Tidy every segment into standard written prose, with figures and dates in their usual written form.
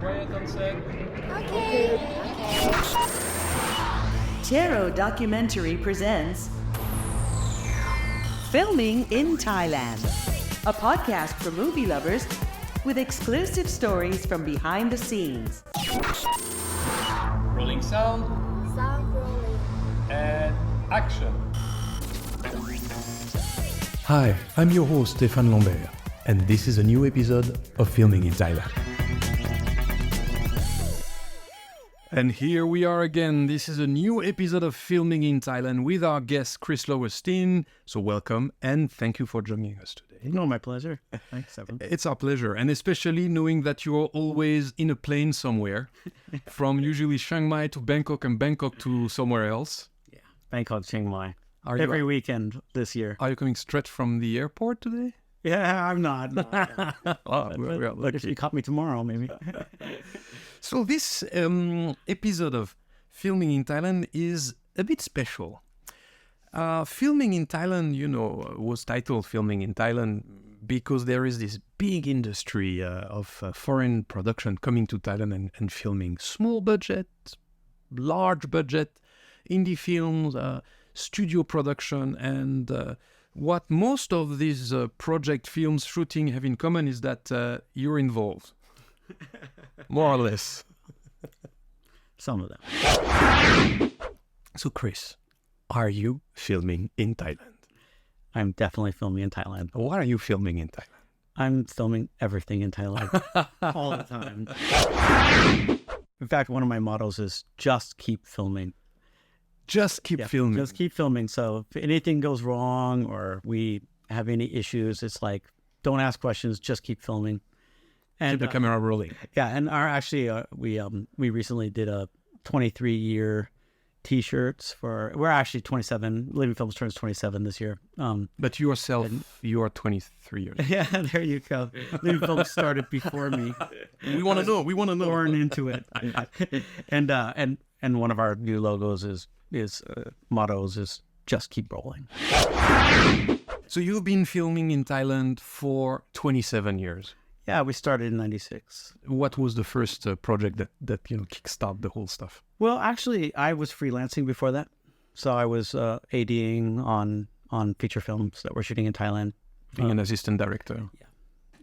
quiet on set. Okay. Tero Documentary presents Filming in Thailand, a podcast for movie lovers with exclusive stories from behind the scenes. Rolling sound Sound rolling. and action. Hi, I'm your host Stéphane Lambert, and this is a new episode of Filming in Thailand. And here we are again. This is a new episode of Filming in Thailand with our guest Chris Lowenstein. So welcome and thank you for joining us today. No, my pleasure. Thanks, Evan. It's our pleasure, and especially knowing that you are always in a plane somewhere, from usually Chiang Mai to Bangkok and Bangkok to somewhere else. Yeah, Bangkok, Chiang Mai. Are Every you, weekend this year. are you coming straight from the airport today? Yeah, I'm not. Oh, Look, if you caught me tomorrow, maybe. So this episode of Filming in Thailand is a bit special. Filming in Thailand, was titled Filming in Thailand because there is this big industry of foreign production coming to Thailand and filming small budget, large budget, indie films, studio production. And what most of these project films shooting have in common is that you're involved. More or less. Some of them. So, Chris, are you filming in Thailand? I'm definitely filming in Thailand. What are you filming in Thailand? I'm filming everything in Thailand all the time. In fact, one of my mottos is just keep filming. Just keep filming. Just keep filming. So if anything goes wrong or we have any issues, it's like, don't ask questions, just keep filming. And Keep the camera rolling. Yeah, and we recently did a 23-year T-shirts for. We're actually 27. Living Films turns 27 this year. But yourself, you are 23 years. Yeah, there you go. Living Films started before me. We want to know. We want to know. Born into it. And one of our new logos mottos is just keep rolling. So you've been filming in Thailand for 27 years. Yeah, we started in '96. What was the first project that kickstart the whole stuff? Well, actually, I was freelancing before that, so I was ADing on feature films that we're shooting in Thailand. Being an assistant director. Yeah,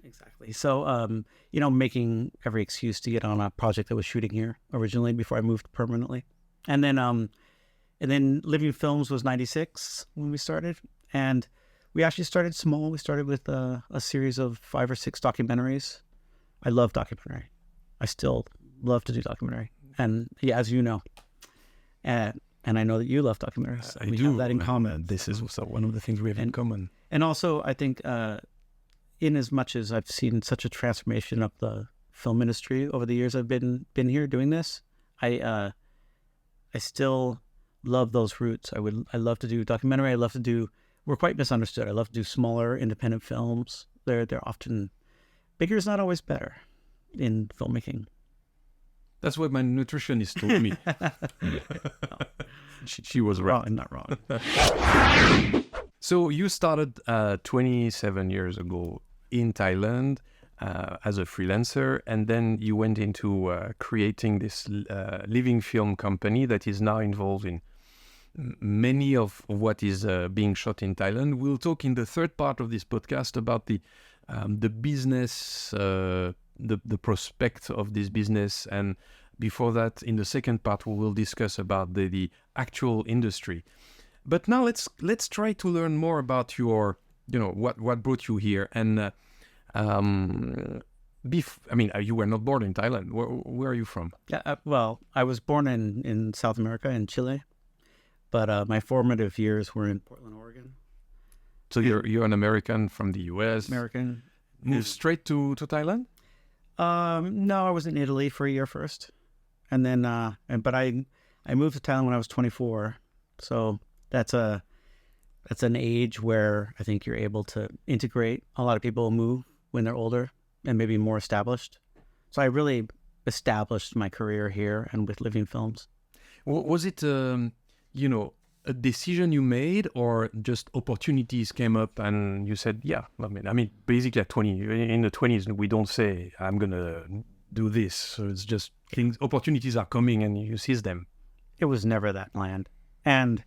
exactly. So, making every excuse to get on a project that was shooting here originally before I moved permanently, and then Living Films was '96 when we started, and we actually started small. We started with a series of 5 or 6 documentaries. I love documentary. I still love to do documentary. And yeah, as you know, and I know that you love documentaries. I we do. have that in common. This is also one of the things we have in common. And also, I think, in as much as I've seen such a transformation of the film industry over the years I've been here doing this, I still love those roots. I love to do documentary. I love to do. We're quite misunderstood. I love to do smaller independent films. They're often bigger is not always better in filmmaking. That's what my nutritionist told me. She was right. I'm not wrong. So you started 27 years ago in Thailand as a freelancer, and then you went into creating this living film company that is now involved in many of what is being shot in Thailand. We'll talk in the third part of this podcast about the business, the prospect of this business, and before that, in the second part, we will discuss about the actual industry. But now let's try to learn more about your, what brought you here. And you were not born in Thailand. Where are you from? Yeah, well, I was born in South America, in Chile. But my formative years were in Portland, Oregon. So you're an American from the U.S. American. Moved straight to Thailand? No, I was in Italy for a year first, and then but I moved to Thailand when I was 24. So that's an age where I think you're able to integrate. A lot of people move when they're older and maybe more established. So I really established my career here and with Living Films. Was it a decision you made, or just opportunities came up and you said, yeah, I mean, basically at 20, in the 20s, we don't say, I'm going to do this. So it's just things, opportunities are coming and you seize them. It was never that planned. And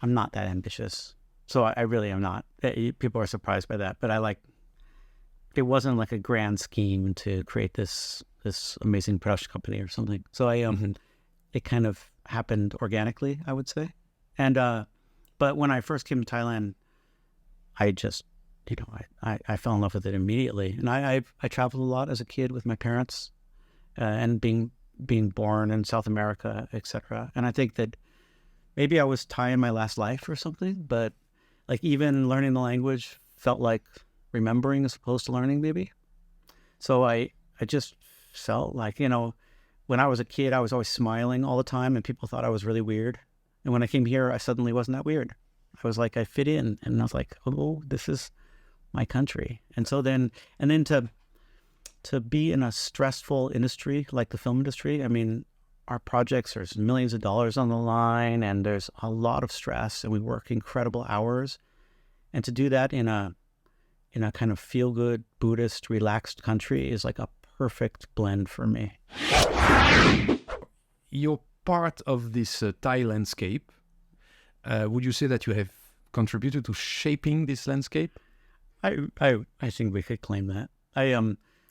I'm not that ambitious. So I really am not. People are surprised by that. But it wasn't like a grand scheme to create this amazing production company or something. So it kind of happened organically, I would say. And but when I first came to Thailand, I just, I fell in love with it immediately. And I traveled a lot as a kid with my parents, and being born in South America, etc. And I think that maybe I was Thai in my last life or something, but like even learning the language felt like remembering as opposed to learning, maybe. So I just felt like, when I was a kid, I was always smiling all the time and people thought I was really weird. And when I came here, I suddenly wasn't that weird. I was like, I fit in, and I was like, oh, this is my country. And so then to be in a stressful industry like the film industry, I mean, our projects, there's millions of dollars on the line and there's a lot of stress and we work incredible hours. And to do that in a kind of feel-good, Buddhist, relaxed country is like a perfect blend for me. You're part of this Thai landscape. Would you say that you have contributed to shaping this landscape? I think we could claim that.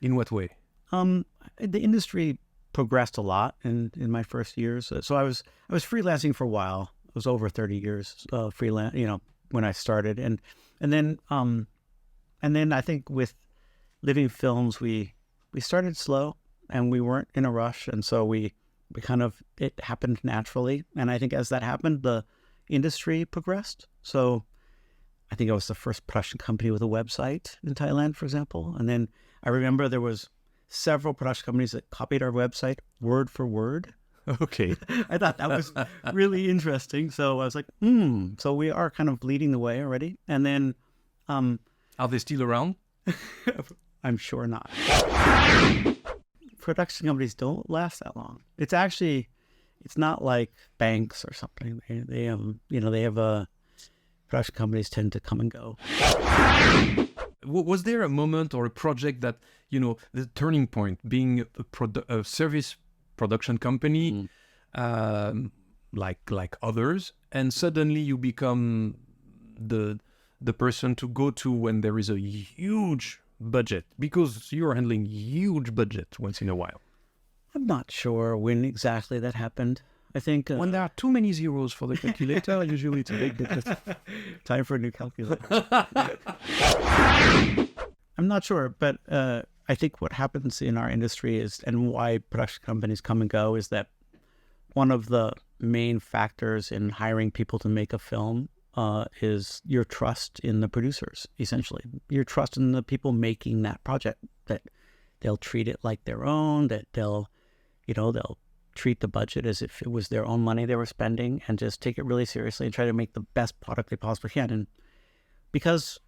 In what way? The industry progressed a lot in my first years. So I was freelancing for a while. It was over 30 years freelance, when I started, and then I think with Living Films we started slow and we weren't in a rush, and so we kind of, it happened naturally. And I think as that happened, the industry progressed. So I think I was the first production company with a website in Thailand, for example. And then I remember there was several production companies that copied our website word for word. Okay. I thought that was really interesting. So I was like, so we are kind of leading the way already. And then... Are they still around? I'm sure not. Production companies don't last that long. It's not like banks or something. They have production companies tend to come and go. Was there a moment or a project that, the turning point, being a service production company, like others, and suddenly you become the person to go to when there is a huge budget, because you're handling huge budget once in a while? I'm not sure when exactly that happened. I think when there are too many zeros for the calculator, usually it's a big budget. Time for a new calculator. I'm not sure, but I think what happens in our industry is, and why production companies come and go, is that one of the main factors in hiring people to make a film is your trust in the producers, essentially. Your trust in the people making that project, that they'll treat it like their own, that they'll treat the budget as if it was their own money they were spending, and just take it really seriously and try to make the best product they possibly can. And because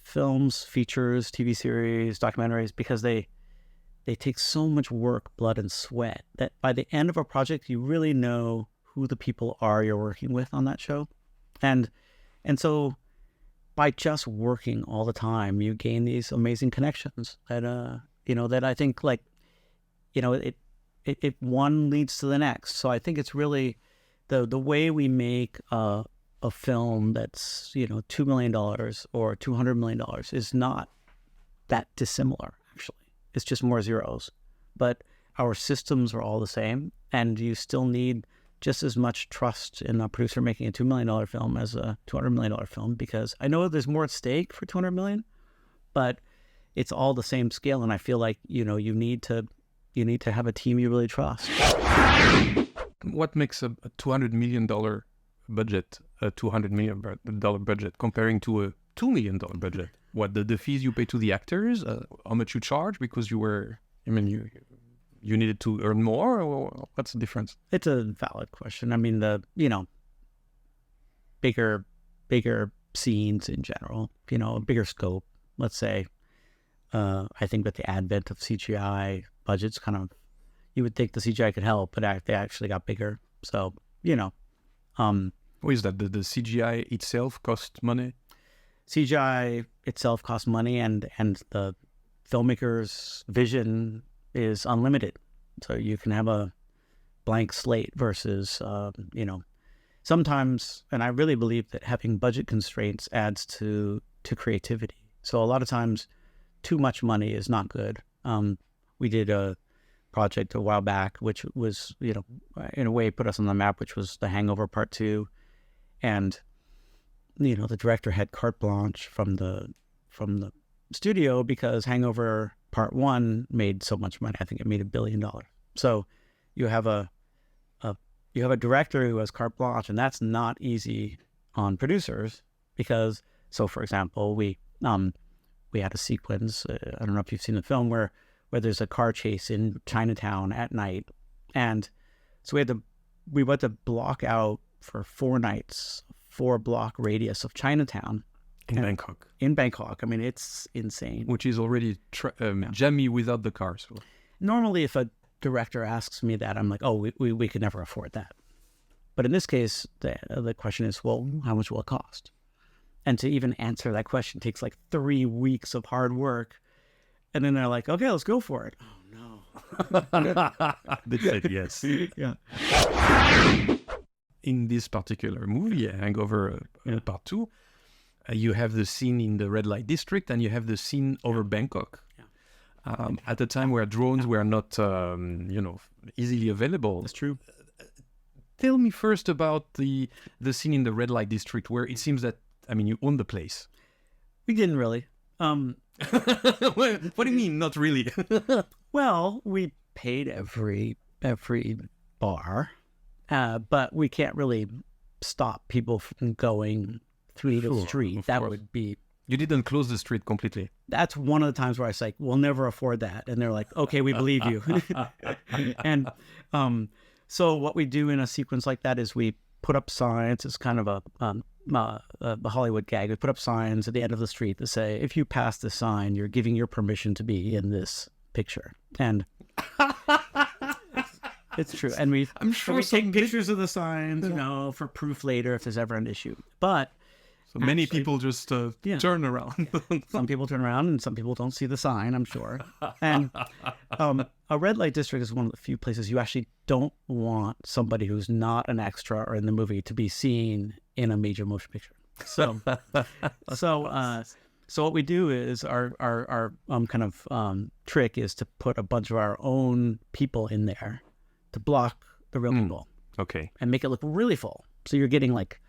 films, features, TV series, documentaries, because they take so much work, blood and sweat, that by the end of a project, you really know who the people are you're working with on that show. And so by just working all the time, you gain these amazing connections that, that I think it one leads to the next. So I think it's really the way we make a film that's, $2 million or $200 million is not that dissimilar, actually. It's just more zeros. But our systems are all the same, and you still need just as much trust in a producer making a $2 million film as a $200 million film, because I know there's more at stake for $200 million, but it's all the same scale. And I feel like, you need to have a team you really trust. What makes a $200 million budget a $200 million budget comparing to a $2 million budget? What, the fees you pay to the actors, how much you charge because you needed to earn more, or what's the difference? It's a valid question. I mean, bigger scenes in general, a bigger scope, let's say. I think with the advent of CGI, budgets you would think the CGI could help, but they actually got bigger. So, What is that? The CGI itself costs money? CGI itself costs money, and the filmmaker's vision is unlimited. So you can have a blank slate versus, sometimes, and I really believe that having budget constraints adds to creativity. So a lot of times too much money is not good. We did a project a while back, which was, in a way put us on the map, which was the Hangover Part 2. And, the director had carte blanche from the studio because Hangover Part 1 made so much money. I think it made $1 billion. So you have a director who has carte blanche, and that's not easy on producers because, so for example, we had a sequence, I don't know if you've seen the film, where there's a car chase in Chinatown at night. And so we went to block out for 4 nights, 4-block radius of Chinatown. In Bangkok. In Bangkok. I mean, it's insane. Which is already jammy without the car. So. Normally, if a director asks me that, I'm like, oh, we could never afford that. But in this case, the question is, well, how much will it cost? And to even answer that question takes like 3 weeks of hard work. And then they're like, okay, let's go for it. Oh, no. They said yes. Yeah. In this particular movie, Hangover Part 2, you have the scene in the red light district and you have the scene over Bangkok. Yeah. At a time where drones were not, easily available. That's true. Tell me first about the scene in the red light district where it seems that, you own the place. We didn't really. What do you mean, not really? Well, we paid every bar, but we can't really stop people from going through the street. That would be... You didn't close the street completely. That's one of the times where I was like, we'll never afford that. And they're like, okay, we believe you. And so what we do in a sequence like that is we put up signs. It's kind of a Hollywood gag. We put up signs at the end of the street that say, if you pass the sign, you're giving your permission to be in this picture. And it's true. And we take pictures of the signs, for proof later if there's ever an issue. But so many people just turn around. Some people turn around and some people don't see the sign, I'm sure. And a red light district is one of the few places you actually don't want somebody who's not an extra or in the movie to be seen in a major motion picture. So what we do is our trick is to put a bunch of our own people in there to block the real people. Okay. And make it look really full. So you're getting like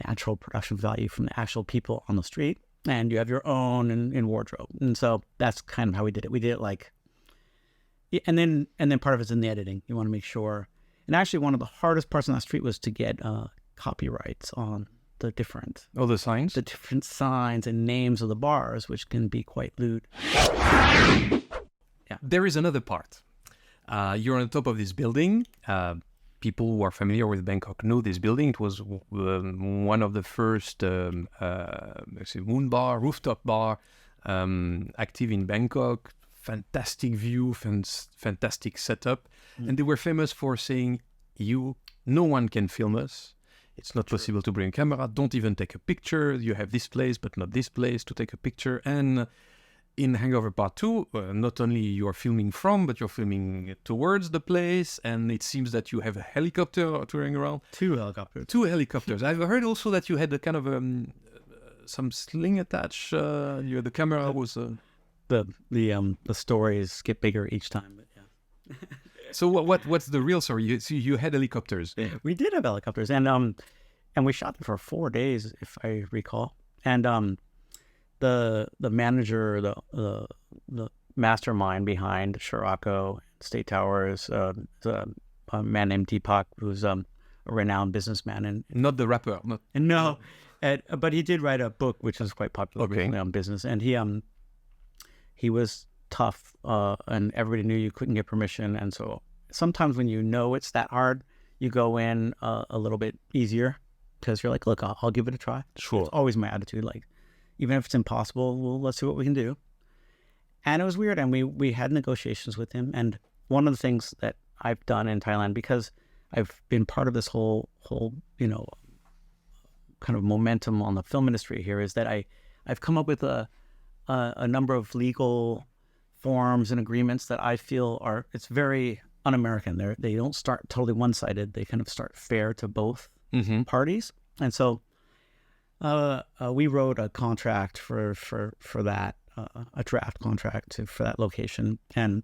natural production value from the actual people on the street, and you have your own in wardrobe. And so that's kind of how we did it. We did it like, and then part of it's in the editing. You want to make sure. And actually, one of the hardest parts on that street was to get copyrights on the different signs, the different signs and names of the bars, which can be quite lewd. Yeah, there is another part. You're on the top of this building. People who are familiar with Bangkok know this building. It was one of the first moon bar, rooftop bar, active in Bangkok. Fantastic view, fantastic setup. And they were famous for saying, no one can film us. It's not possible to bring a camera. Don't even take a picture. You have this place, but not this place to take a picture. And in Hangover Part 2, not only you are filming from, but you're filming towards the place. And it seems that you have a helicopter touring around. 2 helicopters. 2 helicopters. I've heard also that you had a kind of some sling attached. The camera was... The stories get bigger each time. But yeah. So what's the real story? You had helicopters. We did have helicopters, and we shot them for 4 days, if I recall. And the manager, the mastermind behind Scirocco, State Towers, a man named Deepak, who's a renowned businessman, and not the rapper. No, but he did write a book which is quite popular on business, and he was tough, and everybody knew you couldn't get permission. And so sometimes when you know it's that hard, you go in a little bit easier because you're like, look, I'll give it a try. Sure. It's always my attitude. Like, even if it's impossible, well, let's see what we can do. And it was weird. And we had negotiations with him. And one of the things that I've done in Thailand, because I've been part of this whole kind of momentum on the film industry here, is that I've come up with a number of legal forms and agreements that I feel it's very un-American. They don't start totally one-sided. They kind of start fair to both parties. And so we wrote a contract for that, a draft contract for that location, and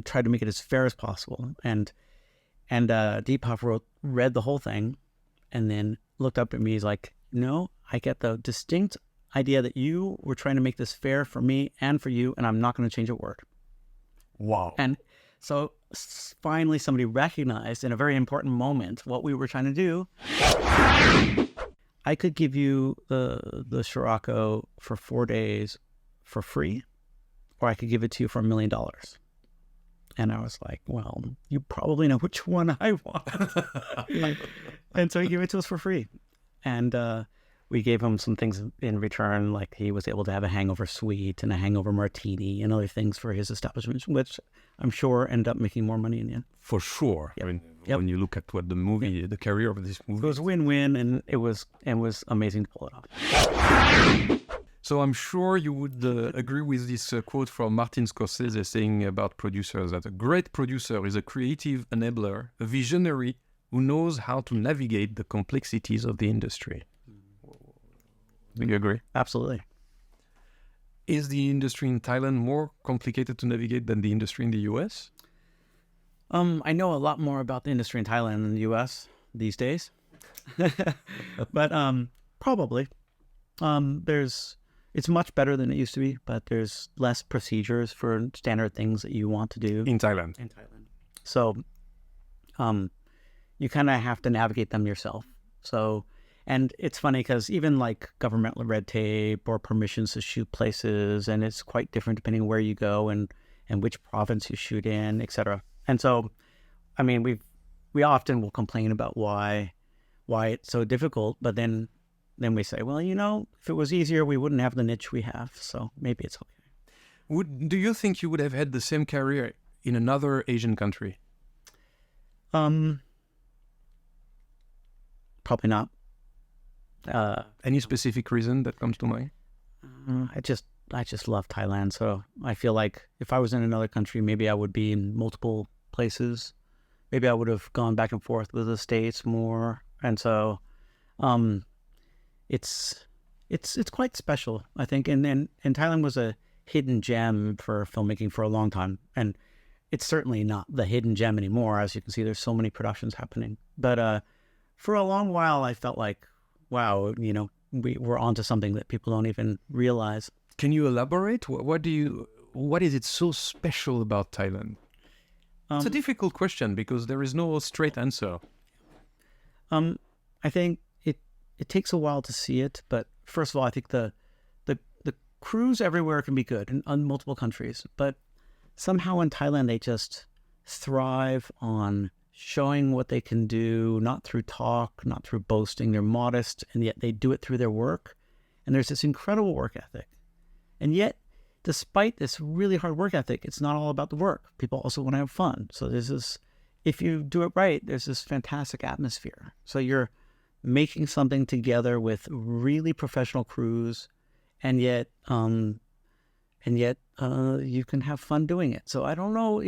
tried to make it as fair as possible. And Deepak read the whole thing, and then looked up at me. He's like, "No, I get the distinct idea that you were trying to make this fair for me and for you, and I'm not going to change a word." Wow. And so finally somebody recognized in a very important moment what we were trying to do. I could give you the Scirocco for 4 days for free, or I could give it to you for $1 million. And I was like, well, you probably know which one I want. And so he gave it to us for free. And we gave him some things in return, like he was able to have a hangover suite and a hangover martini and other things for his establishment, which I'm sure ended up making more money in the end. For sure. Yep. I mean, Yep. when you look at what the career of this movie. It was win-win, and it was amazing to pull it off. So I'm sure you would agree with this quote from Martin Scorsese saying about producers that a great producer is a creative enabler, a visionary who knows how to navigate the complexities of the industry. Do you agree? Absolutely. Is the industry in Thailand more complicated to navigate than the industry in the US? I know a lot more about the industry in Thailand than the U.S. these days, but probably it's much better than it used to be. But there's less procedures for standard things that you want to do In Thailand. So, you kind of have to navigate them yourself. So, and it's funny because even like government red tape or permissions to shoot places, and it's quite different depending where you go and which province you shoot in, etc. And so, I mean, we often will complain about why it's so difficult, but then we say, well, if it was easier, we wouldn't have the niche we have. So maybe it's okay. Do you think you would have had the same career in another Asian country? Probably not. Any specific reason that comes to mind? I just love Thailand. So I feel like if I was in another country, maybe I would be in multiple places. Maybe I would have gone back and forth with the States more. And so, it's quite special, I think. And Thailand was a hidden gem for filmmaking for a long time. And it's certainly not the hidden gem anymore. As you can see, there's so many productions happening. But for a long while, I felt like, wow, we're onto something that people don't even realize. Can you elaborate? What is it so special about Thailand? It's a difficult question because there is no straight answer. I think it takes a while to see it, but first of all, I think the crews everywhere can be good in multiple countries, but somehow in Thailand they just thrive on showing what they can do, not through talk, not through boasting. They're modest, and yet they do it through their work. And there's this incredible work ethic. And yet, despite this really hard work ethic, it's not all about the work. People also want to have fun. So if you do it right, there's this fantastic atmosphere. So you're making something together with really professional crews, and yet you can have fun doing it. So I don't know,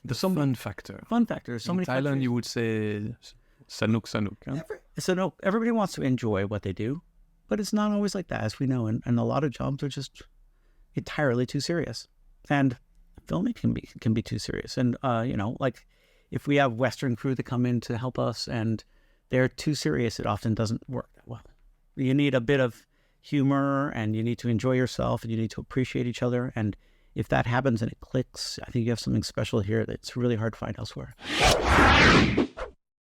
The fun factor. Fun factor. So In many Thailand, countries. you would say sanuk. Huh? So no, everybody wants to enjoy what they do, but it's not always like that, as we know. And a lot of jobs are just entirely too serious, and filming can be too serious. And like if we have Western crew that come in to help us and they're too serious, it often doesn't work that well. You need a bit of humor, and you need to enjoy yourself, and you need to appreciate each other. And if that happens and it clicks, I think you have something special here that's really hard to find elsewhere.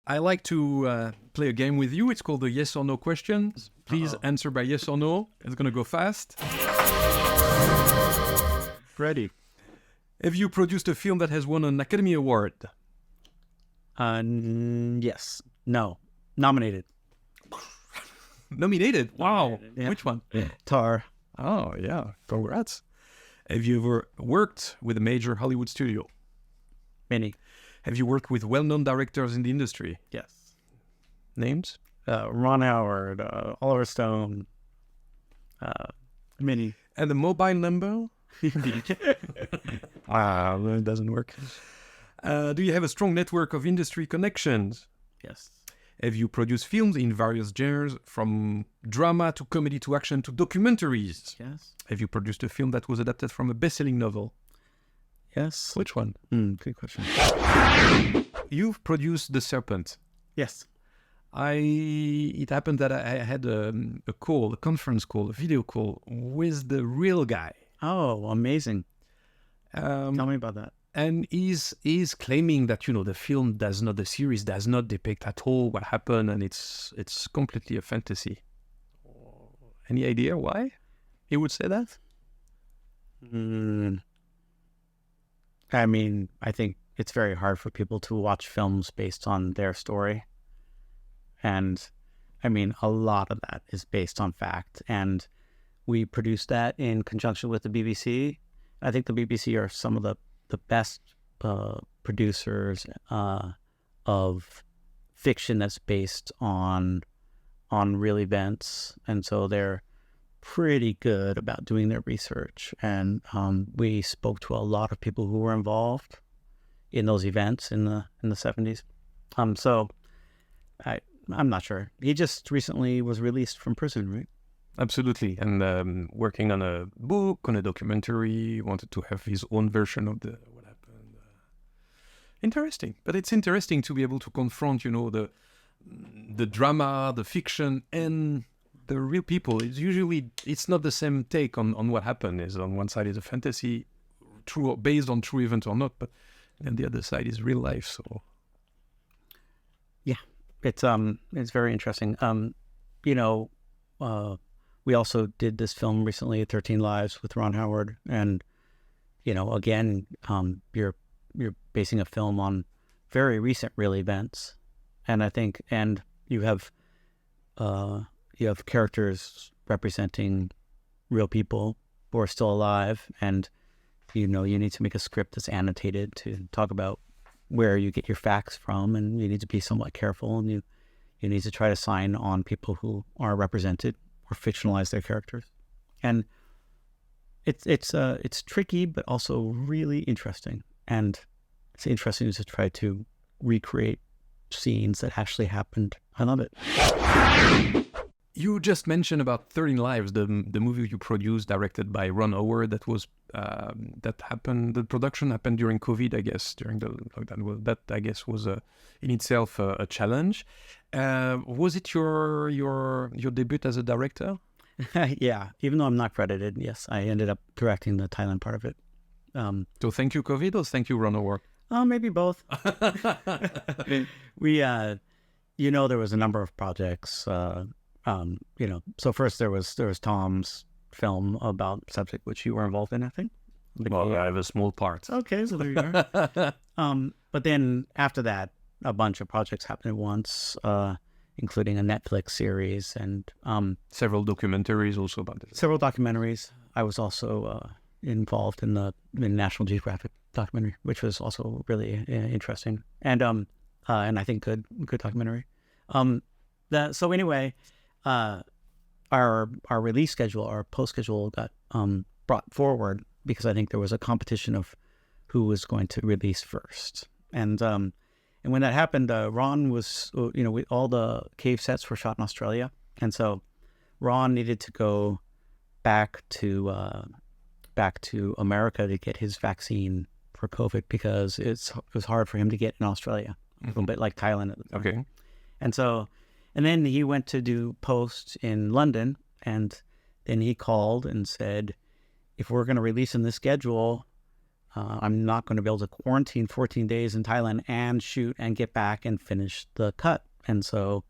I like to play a game with you. It's called the yes or no questions. Please answer by yes or no. It's going to go fast. Ready. Have you produced a film that has won an Academy Award? Yes. No. Nominated. Nominated? Wow. Yeah. Which one? Tar. Oh, yeah. Congrats. Have you ever worked with a major Hollywood studio? Many. Have you worked with well-known directors in the industry? Yes. Names? Ron Howard, Oliver Stone, many. And the mobile number It doesn't work. Do you have a strong network of industry connections? Yes. Have you produced films in various genres, from drama to comedy to action to documentaries? Yes. Have you produced a film that was adapted from a best-selling novel? Yes. Which one? Good question. You've produced The Serpent. Yes. It happened that I had a conference call, a video call with the real guy. Oh, amazing. Tell me about that. And he's claiming that, the series does not depict at all what happened, and it's completely a fantasy. Any idea why he would say that? I mean, I think it's very hard for people to watch films based on their story. And I mean, a lot of that is based on fact. And we produced that in conjunction with the BBC. I think the BBC are some of the best producers of fiction that's based on real events. And so they're pretty good about doing their research. And we spoke to a lot of people who were involved in those events in the 70s. So I'm not sure. He just recently was released from prison, right? Absolutely. And working on a book, on a documentary, wanted to have his own version of what happened. Interesting. But it's interesting to be able to confront, the drama, the fiction, and the real people. It's not the same take on what happened. Is on one side is a fantasy, based on true event or not, but then the other side is real life. So yeah, it's very interesting. We also did this film recently, 13 Lives with Ron Howard, and again, you're basing a film on very recent real events, and I think, and you have characters representing real people who are still alive, and you need to make a script that's annotated to talk about where you get your facts from, and you need to be somewhat careful, and you need to try to sign on people who are represented or fictionalize their characters. And it's tricky, but also really interesting. And it's interesting to try to recreate scenes that actually happened. I love it. You just mentioned about 13 Lives, the movie you produced, directed by Ron Howard, that was that happened. The production happened during COVID, I guess, during the lockdown. Well, that I guess was in itself a challenge. Was it your debut as a director? Yeah, even though I'm not credited, yes, I ended up directing the Thailand part of it. So thank you, COVID, or thank you, Ron Howard? Maybe both. We, there was a number of projects. So first there was Tom's film about subject which you were involved in, I think. Well, I have a small part. Okay, so there you are. But then after that, a bunch of projects happened at once, including a Netflix series and several documentaries also about this. Several documentaries. I was also involved in the National Geographic documentary, which was also really interesting and I think good documentary. So anyway, our release schedule, our post schedule got brought forward because I think there was a competition of who was going to release first. And when that happened, Ron was, all the cave sets were shot in Australia. And so Ron needed to go back to America to get his vaccine for COVID because it was hard for him to get in Australia, a little bit like Thailand at the time. Okay. And then he went to do post in London, and then he called and said, if we're going to release in this schedule, I'm not going to be able to quarantine 14 days in Thailand and shoot and get back and finish the cut. And so,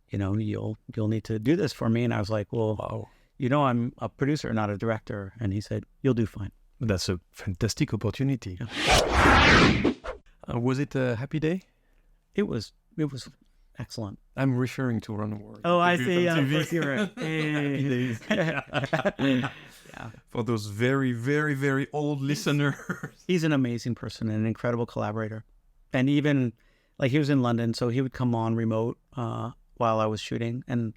you'll need to do this for me. And I was like, well, wow. I'm a producer, not a director. And he said, you'll do fine. That's a fantastic opportunity. Was it a happy day? It was excellent. I'm referring to Ron Howard. Oh, I see. Yeah, of course you're right. Yeah. For those very, very, very old listeners. He's an amazing person and an incredible collaborator. And even, he was in London, so he would come on remote while I was shooting. And,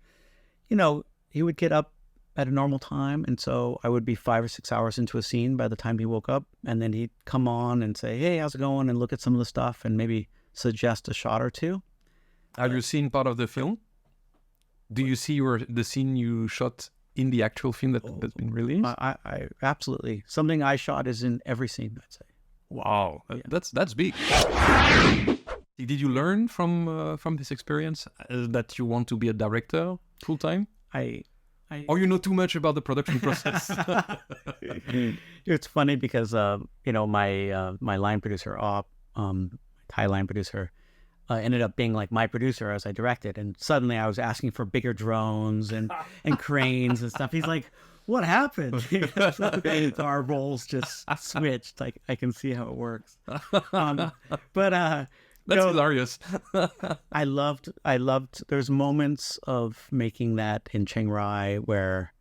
he would get up at a normal time. And so I would be 5 or 6 hours into a scene by the time he woke up. And then he'd come on and say, hey, how's it going? And look at some of the stuff and maybe suggest a shot or two. Have you seen part of the film? Do you see the scene you shot in the actual film that's been released? I absolutely. Something I shot is in every scene, I'd say. Wow, that's big. Did you learn from this experience that you want to be a director full time? Or you know too much about the production process? It's funny because my line producer, Thai line producer, ended up being like my producer as I directed, and suddenly I was asking for bigger drones and cranes and stuff. He's like, what happened? Our roles just switched. Like, I can see how it works. That's hilarious. I loved there's moments of making that in Chiang Mai where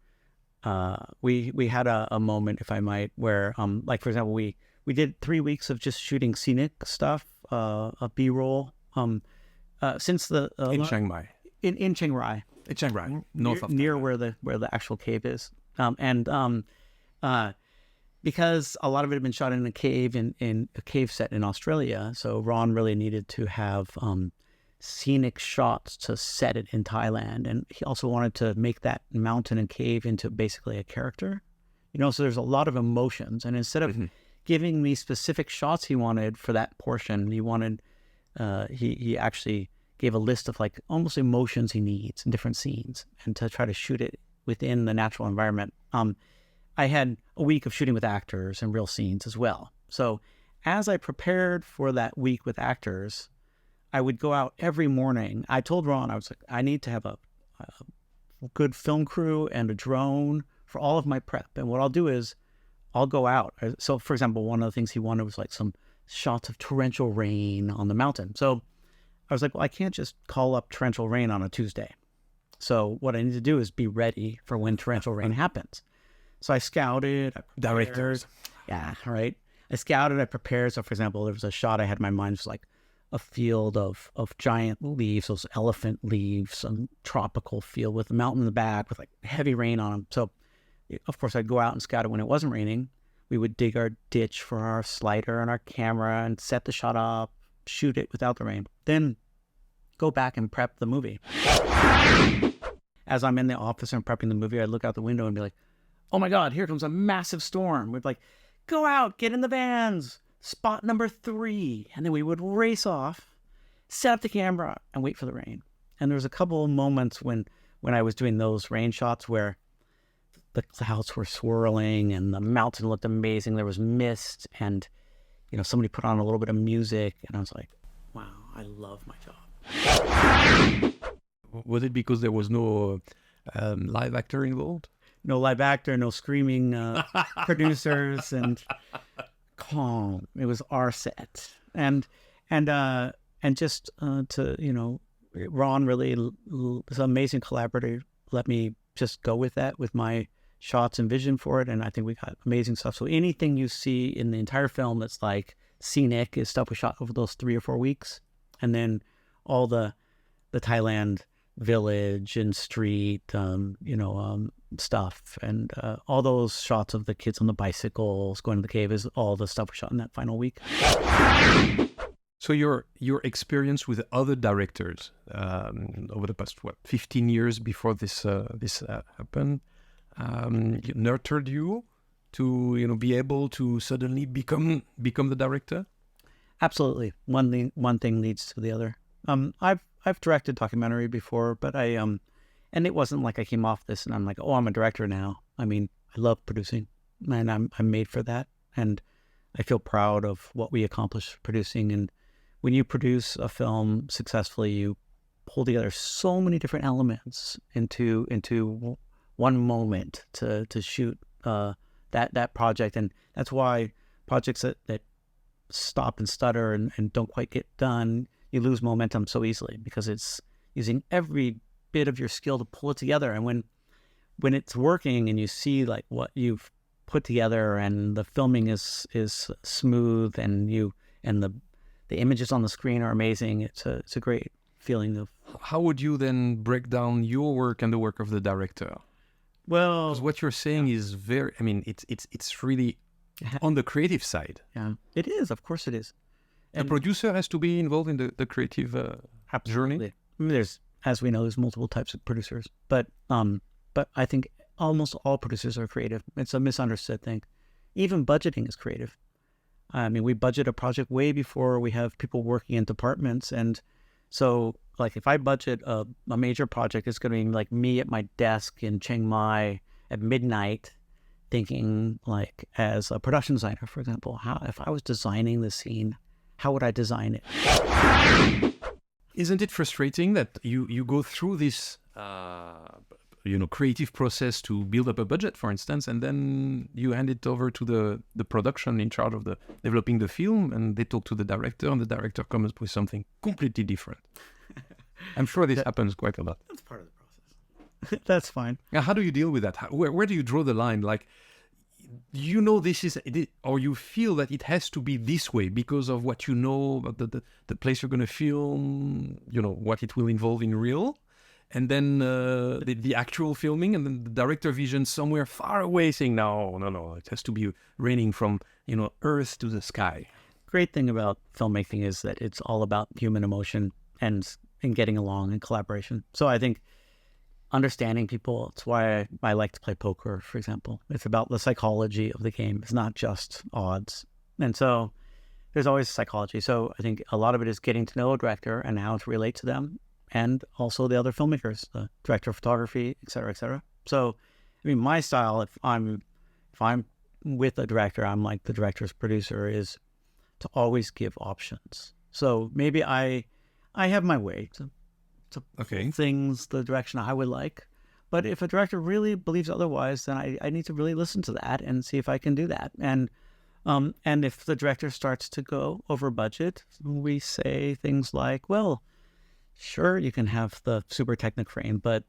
we had a moment, if I might, where like, for example, we did 3 weeks of just shooting scenic stuff, a B-roll since the in Chiang Mai. In Chiang Mai. In Chiang Mai, north of near where the actual cave is. Because a lot of it had been shot in a cave in a cave set in Australia, so Ron really needed to have scenic shots to set it in Thailand, and he also wanted to make that mountain and cave into basically a character, so there's a lot of emotions, and instead of giving me specific shots he wanted for that portion, he wanted he actually gave a list of like almost emotions he needs in different scenes, and to try to shoot it within the natural environment. I had a week of shooting with actors and real scenes as well. So as I prepared for that week with actors, I would go out every morning. I told Ron, I was like, I need to have a good film crew and a drone for all of my prep. And what I'll do is I'll go out. So for example, one of the things he wanted was like some shots of torrential rain on the mountain. So I was like, well, I can't just call up torrential rain on a Tuesday. So what I need to do is be ready for when torrential rain happens. So I scouted. Directors. Yeah, right. I scouted, I prepared. So for example, there was a shot I had in my mind, just like a field of giant leaves, those elephant leaves, some tropical field with a mountain in the back with like heavy rain on them. So of course I'd go out and scout it when it wasn't raining. We would dig our ditch for our slider and our camera and set the shot up, shoot it without the rain. Then go back and prep the movie. As I'm in the office and prepping the movie, I'd look out the window and be like, oh my God, here comes a massive storm. We'd like, go out, get in the vans, spot number 3. And then we would race off, set up the camera, and wait for the rain. And there was a couple of moments when I was doing those rain shots where the clouds were swirling and the mountain looked amazing. There was mist and, somebody put on a little bit of music. And I was like, wow, I love my job. Was it because there was no live actor involved? No live actor, no screaming producers, and calm. It was our set, and just to Ron really was an amazing collaborator. Let me just go with that, with my shots and vision for it, and I think we got amazing stuff. So anything you see in the entire film that's like scenic is stuff we shot over those 3 or 4 weeks, and then all the Thailand village and street, stuff, and all those shots of the kids on the bicycles going to the cave is all the stuff we shot in that final week. So your experience with other directors over the past 15 years before this happened nurtured you to be able to suddenly become the director? Absolutely. One thing leads to the other. I've directed documentary before, but and it wasn't like I came off this and I'm like, oh, I'm a director now. I mean, I love producing, and I'm made for that, and I feel proud of what we accomplished producing. And when you produce a film successfully, you pull together so many different elements into one moment to shoot that project, and that's why projects that stop and stutter and don't quite get done, you lose momentum so easily, because it's using every bit of your skill to pull it together. And when it's working and you see like what you've put together and the filming is smooth and the images on the screen are amazing, it's a great feeling of. How would you then break down your work and the work of the director? Well, Because what you're saying is very, I mean, it's really on the creative side. yeah, it is. Of course, it is. The producer has to be involved in the creative journey. I mean, there's, as we know, there's multiple types of producers, but I think almost all producers are creative. It's a misunderstood thing. Even budgeting is creative. I mean, we budget a project way before we have people working in departments, and so like if I budget a major project, it's going to be like me at my desk in Chiang Mai at midnight, thinking like as a production designer, for example, how if I was designing the scene, how would I design it? Isn't it frustrating that you go through this creative process to build up a budget, for instance, and then you hand it over to the production in charge of the developing the film, and they talk to the director, and the director comes up with something completely different. I'm sure this happens quite a lot. That's part of the process. That's fine. Now, how do you deal with that? Where do you draw the line? Like, this is, or you feel that it has to be this way because of what you know about the place you're going to film, what it will involve in real, and then the actual filming, and then the director vision somewhere far away saying, no, it has to be raining from, earth to the sky. Great thing about filmmaking is that it's all about human emotion and getting along and collaboration. So I think understanding people, it's why I like to play poker, for example. It's about the psychology of the game. It's not just odds. And so there's always psychology. So I think a lot of it is getting to know a director and how to relate to them, and also the other filmmakers, the director of photography, et cetera, et cetera. So, I mean, my style, if I'm with a director, I'm like the director's producer, is to always give options. So maybe I have my way to things the direction I would like. But if a director really believes otherwise, then I need to really listen to that and see if I can do that. And if the director starts to go over budget, we say things like, well, sure, you can have the super Technicrane, but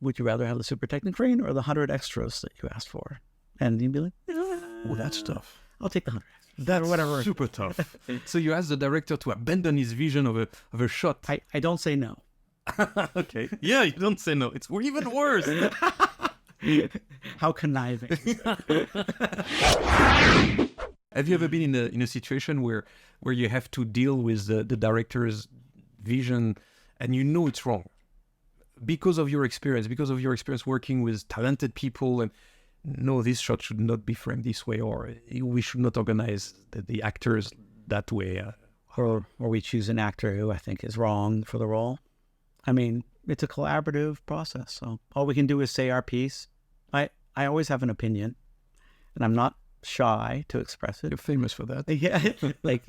would you rather have the super Technicrane or the 100 extras that you asked for? And you'd be like, Oh, that's tough. I'll take the 100 extras. That's or whatever. super tough. So you ask the director to abandon his vision of a shot. I don't say no. Okay. Yeah, you don't say no. It's even worse. How conniving. Have you ever been in a situation where you have to deal with the director's vision and it's wrong because of your experience working with talented people, and no, this shot should not be framed this way, or we should not organize the actors that way, or we choose an actor who I think is wrong for the role? I mean, it's a collaborative process, so all we can do is say our piece. I always have an opinion, and I'm not shy to express it. You're famous for that. Yeah, thank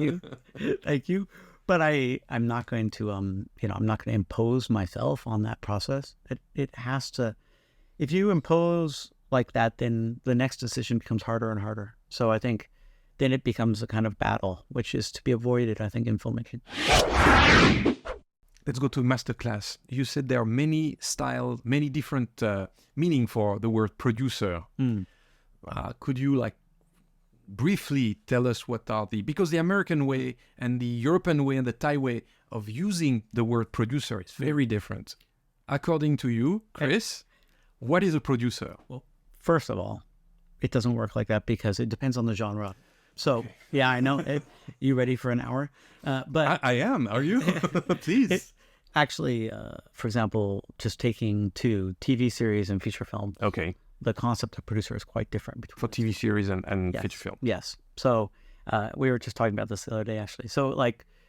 you. But I'm not going to I'm not going to impose myself on that process. It has to. If you impose like that, then the next decision becomes harder and harder. So I think then it becomes a kind of battle, which is to be avoided, I think, in filmmaking. Let's go to masterclass. You said there are many styles, many different meaning for the word producer. Could you briefly tell us what are because the American way and the European way and the Thai way of using the word producer is very different. According to you, Chris, what is a producer? Well, first of all, it doesn't work like that because it depends on the genre. So, yeah, I know. You ready for an hour? But I am. Are you? Please. Actually, for example, just taking two TV series and feature film. Okay. The concept of producer is quite different For TV series and yes. feature film. Yes. So we were just talking about this the other day, actually. So,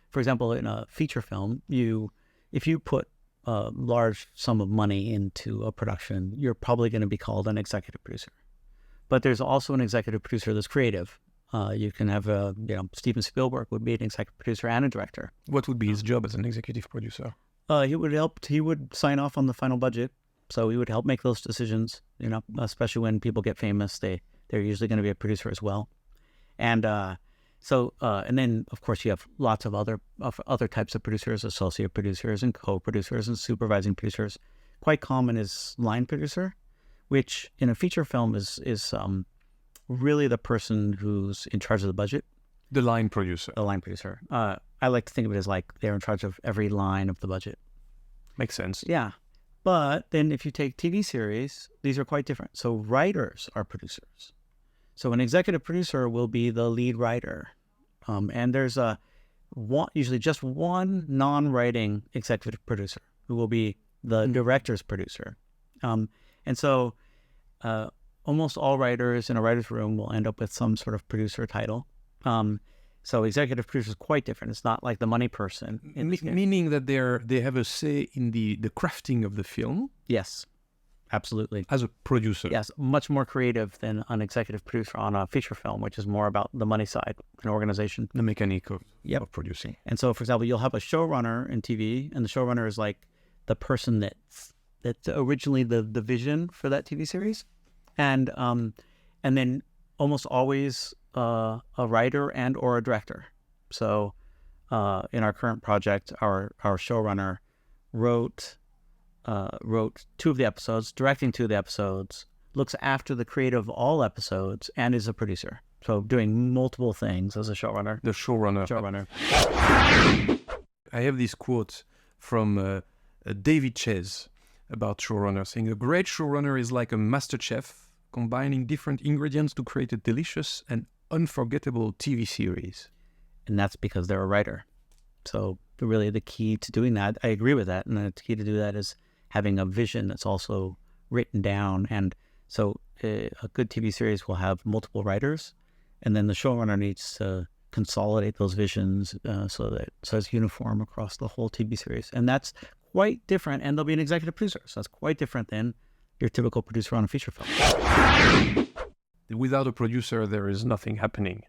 for example, in a feature film, if you put a large sum of money into a production, you're probably going to be called an executive producer. But there's also an executive producer that's creative. You can have Steven Spielberg would be an executive producer and a director. What would be his job as an executive producer? He would sign off on the final budget. So he would help make those decisions, especially when people get famous, they're usually going to be a producer as well. And and then of course you have lots of other types of producers, associate producers and co-producers and supervising producers. Quite common is line producer, which in a feature film is really the person who's in charge of the budget. The line producer. The line producer. I like to think of it as they're in charge of every line of the budget. Makes sense. Yeah. But then if you take TV series, these are quite different. So writers are producers. So an executive producer will be the lead writer. And there's usually just one non-writing executive producer who will be the director's producer. And so almost all writers in a writer's room will end up with some sort of producer title. So executive producer is quite different. It's not like the money person. Meaning that they have a say in the crafting of the film. Yes, absolutely. As a producer. Yes, much more creative than an executive producer on a feature film, which is more about the money side, an organization. The mechanic of producing. And so, for example, you'll have a showrunner in TV, and the showrunner is like the person that's originally the vision for that TV series, and then almost always a writer and or a director. So in our current project, our showrunner wrote 2 of the episodes, directing 2 of the episodes, looks after the creative of all episodes, and is a producer. So doing multiple things as a showrunner. The showrunner. I have this quote from David Chase about showrunner, saying a great showrunner is like a master chef combining different ingredients to create a delicious and unforgettable TV series. And that's because they're a writer. So really the key to doing that, I agree with that, and the key to do that is having a vision that's also written down. And so a good TV series will have multiple writers, and then the showrunner needs to consolidate those visions so it's uniform across the whole TV series. And that's quite different, and there'll be an executive producer. So that's quite different than your typical producer on a feature film. Without a producer, there is nothing happening.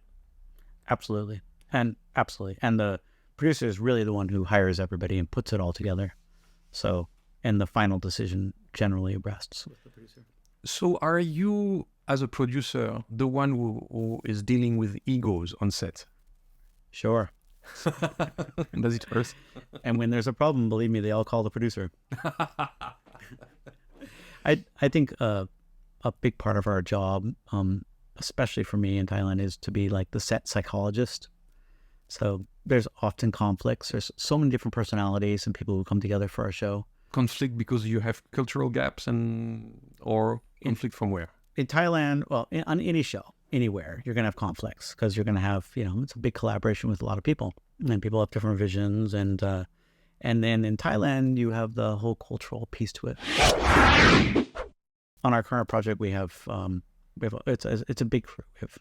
Absolutely. And the producer is really the one who hires everybody and puts it all together. So, and the final decision generally rests with the producer. So are you, as a producer, the one who is dealing with egos on set? Sure. Does it hurt? And when there's a problem, believe me, they all call the producer. I think a big part of our job, especially for me in Thailand, is to be like the set psychologist. So there's often conflicts. There's so many different personalities and people who come together for our show. Conflict because you have cultural gaps or conflict from where? In Thailand, well, on any show, anywhere, you're going to have conflicts because you're going to have, it's a big collaboration with a lot of people, and people have different visions. And then in Thailand, you have the whole cultural piece to it. On our current project, we have it's a big crew. We have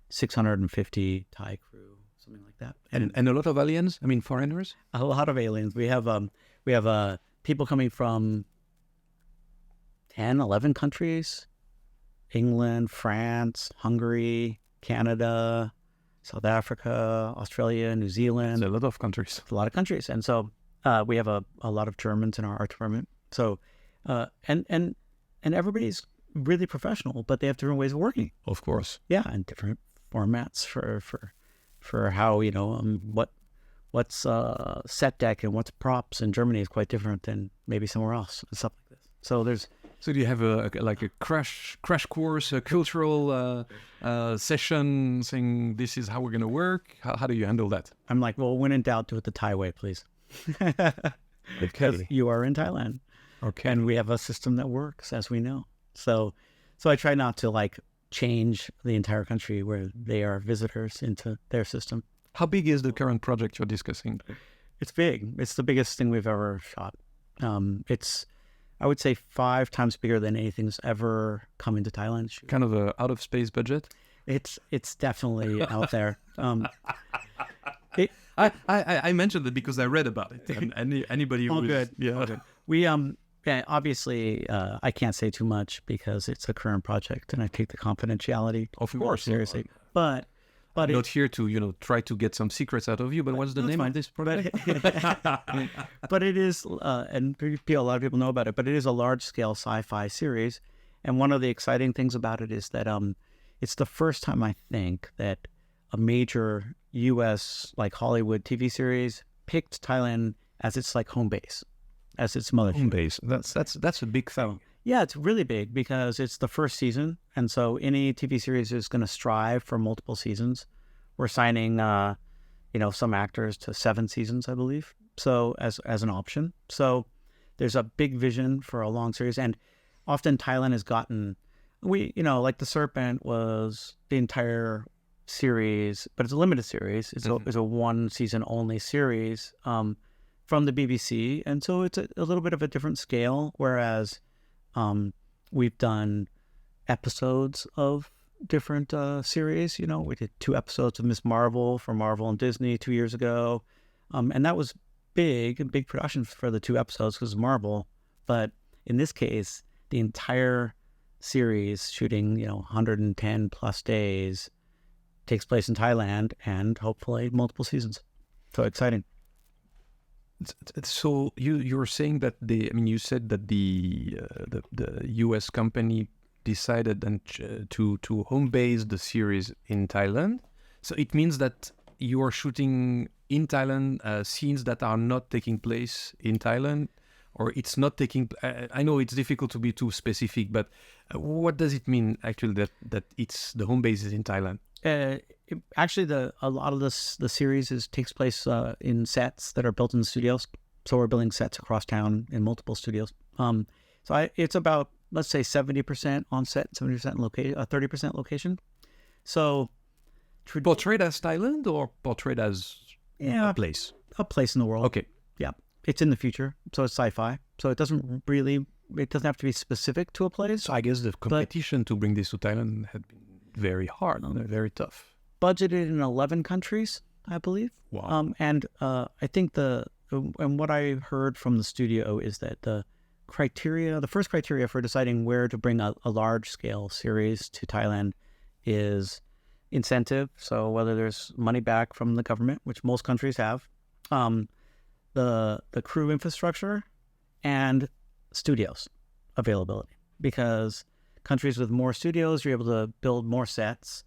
650 Thai crew, something like that, and a lot of aliens. I mean, foreigners. A lot of aliens. We have people coming from 10, 11 countries: England, France, Hungary, Canada, South Africa, Australia, New Zealand. It's a lot of countries. A lot of countries, and so we have a lot of Germans in our art department. So and everybody's really professional, but they have different ways of working. Of course. Yeah, and different formats for how, what's set deck and what's props in Germany is quite different than maybe somewhere else and stuff like this. So do you have a crash course, a cultural session saying this is how we're going to work? How do you handle that? I'm like, well, when in doubt, do it the Thai way, please. Because you are in Thailand. Okay. And we have a system that works, as we know. So I try not to change the entire country where they are visitors into their system. How big is the current project you're discussing? It's big. It's the biggest thing we've ever shot. It's, I would say, 5 times bigger than anything's ever come into Thailand. Kind of a out of space budget? It's definitely out there. I mentioned it because I read about it. And anybody who good. Yeah. All good. We obviously I can't say too much because it's a current project and I take the confidentiality of course seriously. But I'm not here to try to get some secrets out of you. But what's the name of this project? But it is, and a lot of people know about it. But it is a large scale sci-fi series, and one of the exciting things about it is that it's the first time I think that a major U.S. Hollywood TV series picked Thailand as its home base, as its mothership. Home base. That's a big thing. Yeah, it's really big because it's the first season, and so any TV series is going to strive for multiple seasons. We're signing, some actors to 7 seasons, I believe, so as an option. So there's a big vision for a long series, and often Thailand has gotten, like the Serpent was the entire series, but it's a limited series. It's a one season only series from the BBC, and so it's a little bit of a different scale. Whereas we've done episodes of different series. We did 2 episodes of Miss Marvel for Marvel and Disney 2 years ago, and that was big production for the 2 episodes because Marvel. But in this case, the entire series, shooting 110 plus days, takes place in Thailand, and hopefully multiple seasons. So exciting. So you're saying that you said that the U.S. company decided to home base the series in Thailand. So it means that you are shooting in Thailand scenes that are not taking place in Thailand, or it's not taking. I know it's difficult to be too specific, but what does it mean actually that it's the home base is in Thailand? Actually, a lot of the series takes place in sets that are built in the studios. So we're building sets across town in multiple studios. It's about, let's say, 70% on set, 70% location, 30% location. So portrayed as Thailand or portrayed as a place? A place in the world. Okay. Yeah, it's in the future, so it's sci-fi. So it doesn't have to be specific to a place. So I guess the competition to bring this to Thailand had been very hard, very tough. Budgeted in 11 countries, I believe. Wow. And I think and what I heard from the studio is that the first criteria for deciding where to bring a large-scale series to Thailand is incentive. So whether there's money back from the government, which most countries have, the crew infrastructure, and studios availability. Because countries with more studios, you're able to build more sets.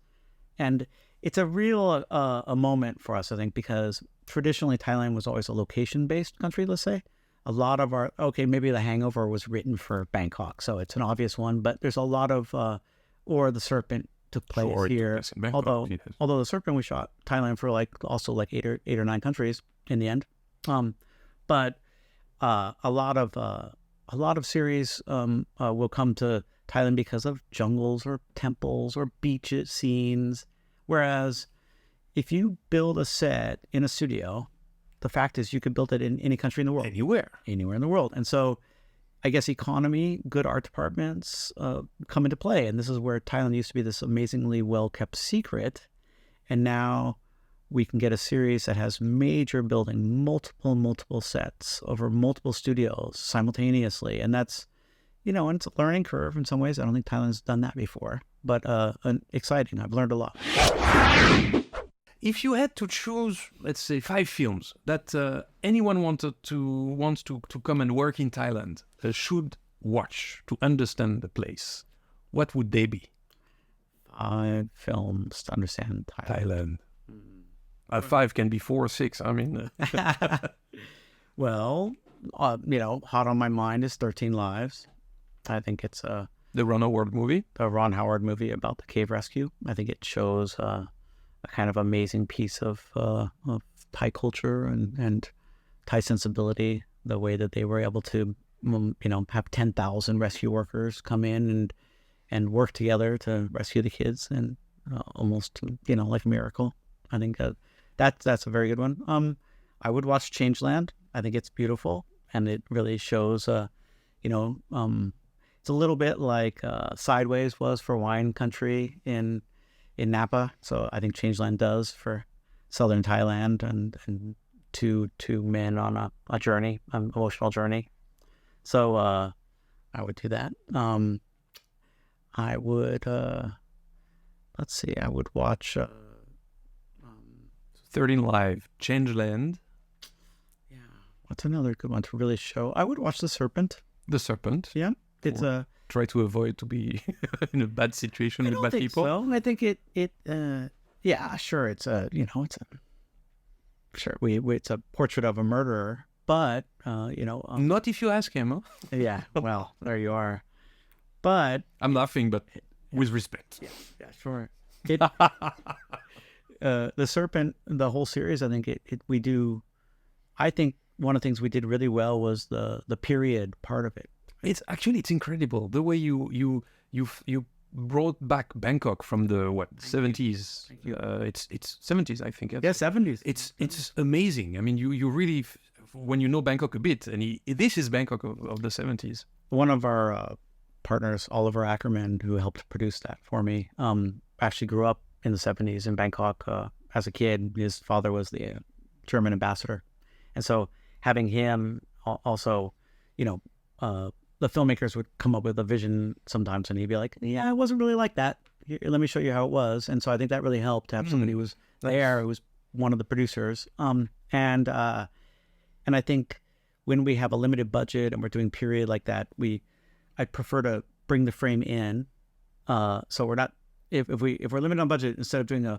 And it's a real a moment for us, I think, because traditionally Thailand was always a location-based country, let's say. A lot of maybe The Hangover was written for Bangkok, so it's an obvious one, but there's a lot of, or The Serpent took place here. Bangkok, although The Serpent we shot Thailand for also 8 or 9 countries in the end. But a lot of series will come to Thailand because of jungles or temples or beach scenes. Whereas if you build a set in a studio, the fact is you can build it in any country in the world. Anywhere in the world. And so I guess economy, good art departments come into play. And this is where Thailand used to be this amazingly well-kept secret. And now we can get a series that has major building, multiple sets over multiple studios simultaneously. And that's, and it's a learning curve in some ways. I don't think Thailand's done that before, but exciting. I've learned a lot. If you had to choose, let's say, 5 films that anyone wants to come and work in Thailand should watch to understand the place, what would they be? 5 films to understand Thailand. 5 can be 4 or 6. I mean, well, hot on my mind is 13 Lives. I think it's the Ron Howard movie. The Ron Howard movie about the cave rescue. I think it shows a kind of amazing piece of Thai culture and Thai sensibility. The way that they were able to, have 10,000 rescue workers come in and work together to rescue the kids, and almost like a miracle. I think that's a very good one. I would watch Changeland. I think it's beautiful, and it really shows it's a little bit like Sideways was for wine country in Napa. So I think Changeland does for southern Thailand, and two men on a journey, an emotional journey. So I would do that. I would I would watch 13 Live, Changeland. Yeah. What's another good one to really show? I would watch The Serpent. The Serpent. Yeah. It's try to avoid to be in a bad situation with bad people. So. I think yeah, sure. It's it's a portrait of a murderer, but not if you ask him. Huh? Yeah. Well, there you are. But I'm laughing, but with respect. Yeah, sure. The Serpent, the whole series, I think we do. I think one of the things we did really well was the period part of it. It's incredible the way you brought back Bangkok from the 70s. It's 70s, I think. Yeah, 70s. It's amazing. I mean, you really, when you know Bangkok a bit, and this is Bangkok of the 70s. One of our partners, Oliver Ackerman, who helped produce that for me, actually grew up in the 70s in Bangkok as a kid. His father was the German ambassador. And so having him also, the filmmakers would come up with a vision sometimes, and he'd be like, yeah, it wasn't really like that. Here, let me show you how it was. And so I think that really helped to have somebody who was there, who was one of the producers. And I think when we have a limited budget and we're doing period like that, I prefer to bring the frame in. So we're not, if we're limited on budget, instead of doing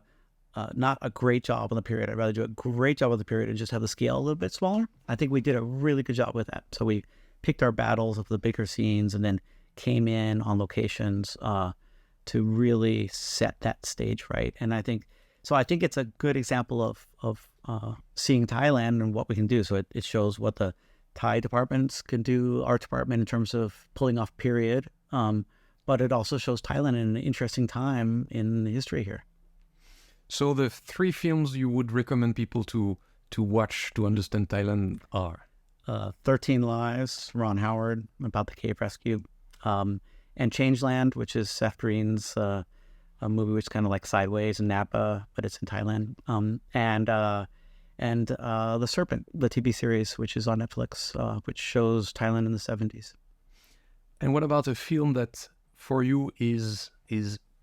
not a great job on the period, I'd rather do a great job on the period and just have the scale a little bit smaller. I think we did a really good job with that. So we picked our battles of the bigger scenes and then came in on locations to really set that stage right. And I think it's a good example of seeing Thailand and what we can do. So it shows what the Thai departments can do, art department, in terms of pulling off period. But it also shows Thailand in an interesting time in history here. So the 3 films you would recommend people to watch to understand Thailand are? 13 Lives, Ron Howard, about the cave rescue. And Changeland, which is Seth Green's a movie which is kind of like Sideways and Napa, but it's in Thailand. And The Serpent, the TV series, which is on Netflix, which shows Thailand in the 70s. And what about a film that for you is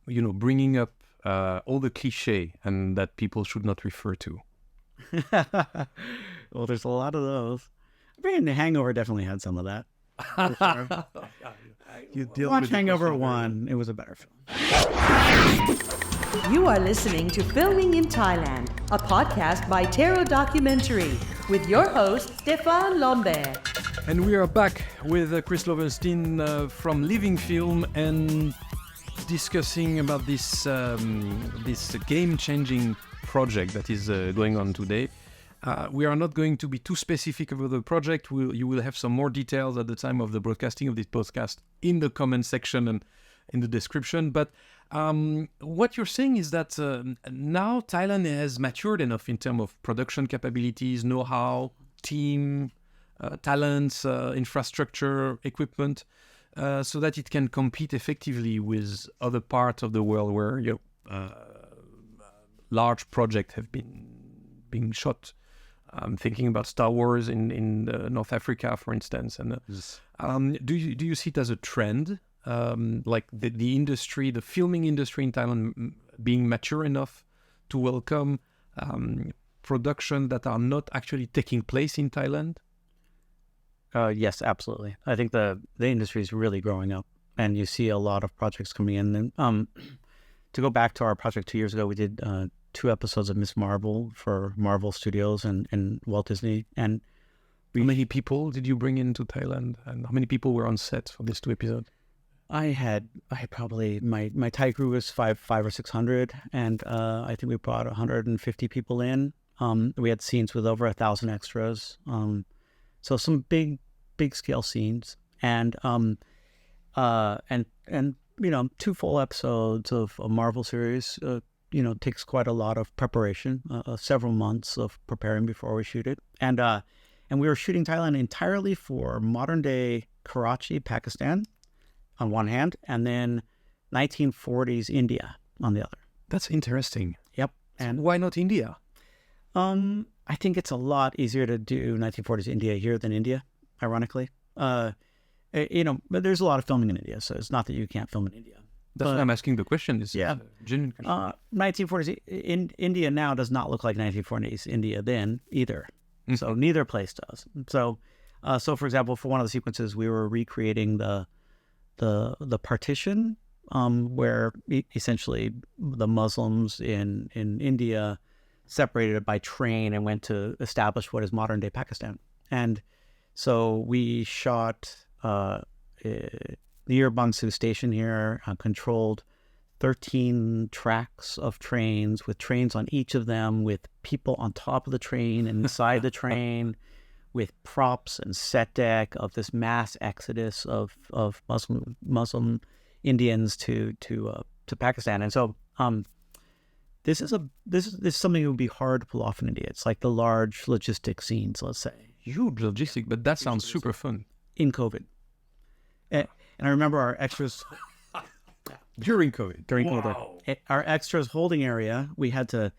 bringing up all the cliche and that people should not refer to? Well, there's a lot of those. I mean, The Hangover definitely had some of that. Watch Hangover 1. It was a better film. You are listening to Filming in Thailand, a podcast by Tero Documentary, with your host, Stéphane Lambert. And we are back with Chris Lowenstein from Living Film and discussing about this game-changing project that is going on today. We are not going to be too specific about the project. You will have some more details at the time of the broadcasting of this podcast in the comment section and in the description. But what you're saying is that now Thailand has matured enough in terms of production capabilities, know-how, team, talents, infrastructure, equipment, so that it can compete effectively with other parts of the world where large projects have been being shot. I'm thinking about Star Wars in North Africa, for instance. And do you see it as a trend, like the industry, the filming industry in Thailand being mature enough to welcome production that are not actually taking place in Thailand? Yes, absolutely. I think the industry is really growing up, and you see a lot of projects coming in. And to go back to our project 2 years ago, we did 2 episodes of Miss Marvel for Marvel Studios and Walt Disney. And how many people did you bring into Thailand, and how many people were on set for these 2 episodes? I had probably my Thai crew was 500 or 600, and I think we brought 150 people in. We had scenes with over 1,000 extras. So some big scale scenes, and 2 full episodes of a Marvel series. Takes quite a lot of preparation, several months of preparing before we shoot it. And we were shooting Thailand entirely for modern day Karachi, Pakistan, on one hand, and then 1940s India on the other. That's interesting. Yep. And why not India? I think it's a lot easier to do 1940s India here than India, ironically. But there's a lot of filming in India, so it's not that you can't film in India. That's why I'm asking the question. Yeah. 1940s in India now does not look like 1940s India then either. Mm-hmm. So neither place does. So for example, for one of the sequences, we were recreating the partition, where essentially the Muslims in India separated by train and went to establish what is modern day Pakistan. And so we shot near Bangsu station here, controlled 13 tracks of trains with trains on each of them, with people on top of the train and inside the train, with props and set deck of this mass exodus of Muslim Indians to Pakistan. And so this is something that would be hard to pull off in India. It's like the large logistic scenes, let's say. Huge logistic, but that sounds super fun. In COVID. And I remember our extras During COVID. COVID. Our extras holding area, we had to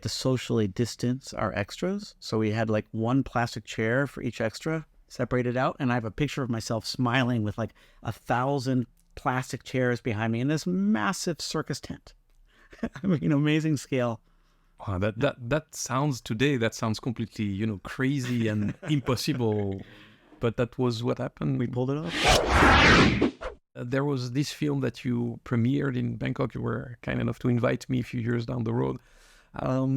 socially distance our extras. So we had like one plastic chair for each extra separated out. And I have a picture of myself smiling with like 1,000 plastic chairs behind me in this massive circus tent. I mean, amazing scale. Wow, that sounds completely, crazy and impossible. But that was what happened. We pulled it off. There was this film that you premiered in Bangkok. You were kind enough to invite me a few years down the road.